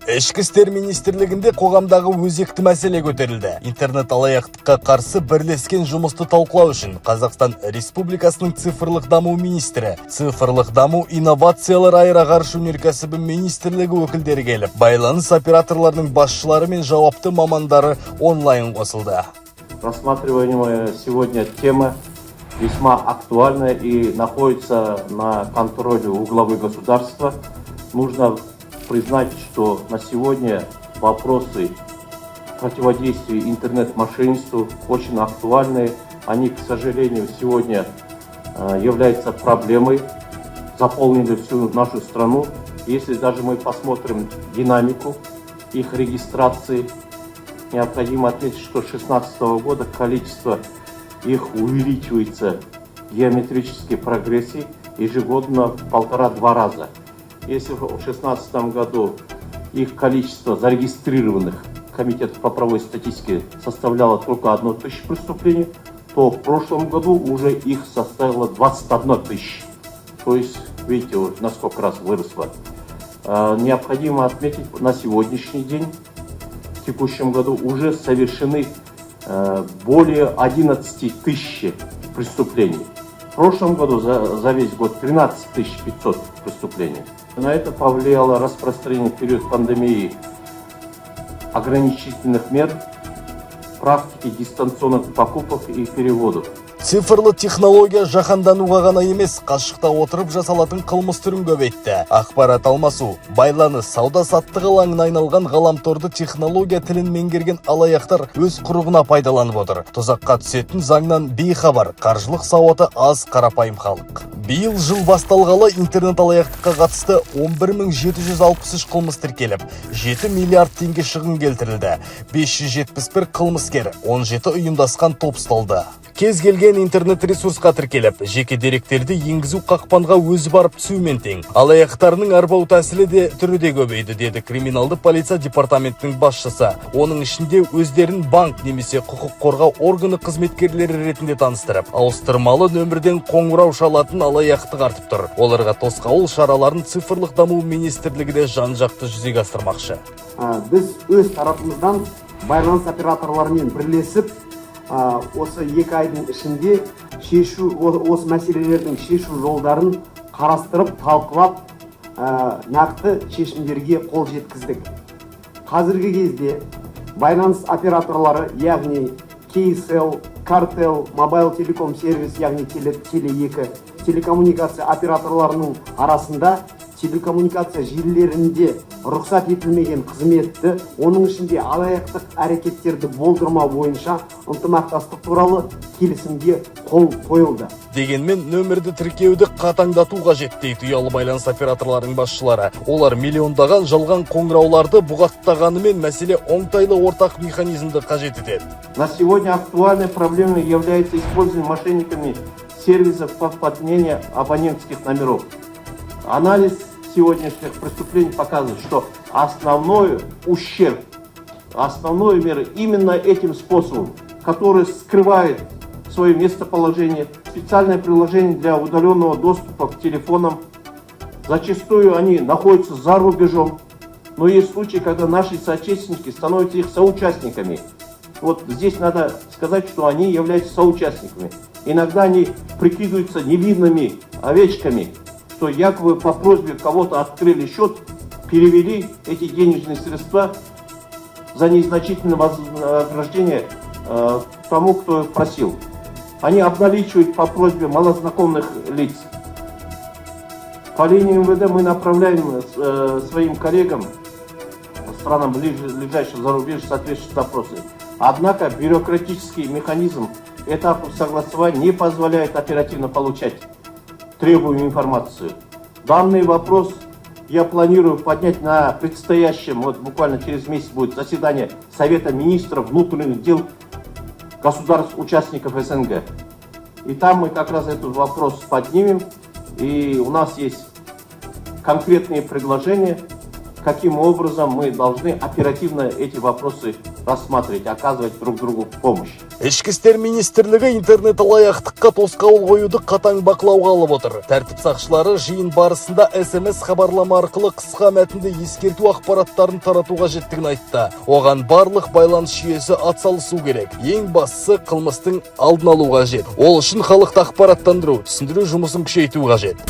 Ішкі істер министрлігінде қоғамдағы өзекті мәселе көтерілді. Интернет алаяқтыққа қарсы бірлескен жұмысты талқылау үшін Қазақстан Республикасының цифрлық даму министрі, цифрлық даму инновациялар аэроғарыш өнеркәсібі министрлігі өкілдері келіп, байланыс операторларының басшылары мен жауапты мамандары онлайн қосылды. Рассматриваемая сегодня тема весьма актуальная и находится на контроле у главы государства. Нужно признать, что на сегодня вопросы противодействия интернет-мошенничеству очень актуальны. Они, к сожалению, сегодня являются проблемой, заполнили всю нашу страну. Если даже мы посмотрим динамику их регистрации, необходимо отметить, что с 2016 года количество их увеличивается в геометрической прогрессии ежегодно в 1,5-2 раза. Если в 2016 году их количество зарегистрированных комитетов по правовой статистике составляло только 1000 преступлений, то в прошлом году уже их составило 21 тысяча. То есть, видите, насколько раз выросло. Необходимо отметить, на сегодняшний день, в текущем году, уже совершены более 11 тысяч преступлений. В прошлом году за весь год 13 500 преступлений. На это повлияло распространение в период пандемии ограничительных мер, практики дистанционных покупок и переводов. Цифрлы технология жаһандануға ғана емес, қашықта отырып жасалатын қылмыс түрін көбейтті. Ақпарат алмасу, байланыс, сауда-саттық алаңына айналған ғаламторды технология тілін меңгерген алаяқтар өз құрығына пайдаланып отыр. Тұзаққа түсетін заңнан бейхабар, қаржылық сауаты аз қарапайым халық. Биыл жыл басталғалы интернет алаяқтыққа қатысты 11763 қылмыс тіркеліп, 7 миллиард теңге шығын келтірілді. 571 қылмыскер, 17 ұйымдасқан топ ұсталды. Кез келген интернет ресурсқа тіркеліп, жеке деректерді енгізу қақпанға өзі барып түсумен тең. Алаяқтарының арбау тәсілі де түрі де көбейді, деді криминалды полиция департаментінің басшысы. Оның ішінде өздерін банк немесе құқық қорғау органы қызметкерлері ретінде таныстырып, ауыстырмалы нөмірден қоңырау шалатын алаяқтық артып тұр. Оларға тосқауыл шараларын цифрлық даму министрлігі де жан-жақты жүзеге асырмақшы. Біз өз тарапымыздан байланыс операторларымен бірлесіп, осы 2 айдың ішінде осы мәселелердің шешу жолдарын қарастырып, талқылап, нақты шешімдерге қол жеткіздік. Қазіргі кезде байланыс операторлары, яғни Kcell, Cartel, Mobile Telecom сервис, яғни Теле2, телекоммуникация операторларының арасында телекоммуникация желілерінде рұқсат етілмеген қызметті, оның ішінде алаяқтық әрекеттерді болдырмау бойынша ынтымақтастық туралы келісімге қол қойылды. Дегенмен нөмірді тіркеуді қатаңдату қажет дейді ұялы байланыс операторларының басшылары. Олар миллиондаған жалған қоңырауларды бұғаттағанымен мәселе оңтайлы ортақ механизмді қажет етеді. На сегодня актуальной проблемой является использование мошенниками сервисов по подмене абонентских номеров. Анализ сегодняшних преступлений показывает, что основной ущерб, основной меры именно этим способом, который скрывает свое местоположение, специальное приложение для удаленного доступа к телефонам. Зачастую они находятся за рубежом, но есть случаи, когда наши соотечественники становятся их соучастниками. Вот здесь надо сказать, что они являются соучастниками. Иногда они прикидываются невинными овечками, что якобы по просьбе кого-то открыли счет, перевели эти денежные средства за незначительное вознаграждение тому, кто просил. Они обналичивают по просьбе малознакомых лиц. По линии МВД мы направляем своим коллегам, странам ближайшего зарубежья, соответствующие запросы. Однако бюрократический механизм этапов согласования не позволяет оперативно получать требуемую информацию. Данный вопрос я планирую поднять на предстоящем, вот буквально через месяц будет заседание Совета министров внутренних дел государств-участников СНГ. И там мы как раз этот вопрос поднимем. И у нас есть конкретные предложения, каким образом мы должны оперативно эти вопросы рассматривать, оказывать друг другу помощь. Ішкі істер министрлігі интернет алаяқтыққа тосқауыл қоюды қатаң бақылауға алып отыр. Тәртіп сақшылары жиын барысында SMS хабарлама арқылы қысқа мәтінді ескерту ақпараттарын тарату қажеттігін айтты. Оған барлық байланыс жүйесі атсалысу керек. Ең бастысы қылмыстың алдын алу қажет. Ол үшін халықты ақпараттандыру, түсіндіру жұмысын күшейту қажет.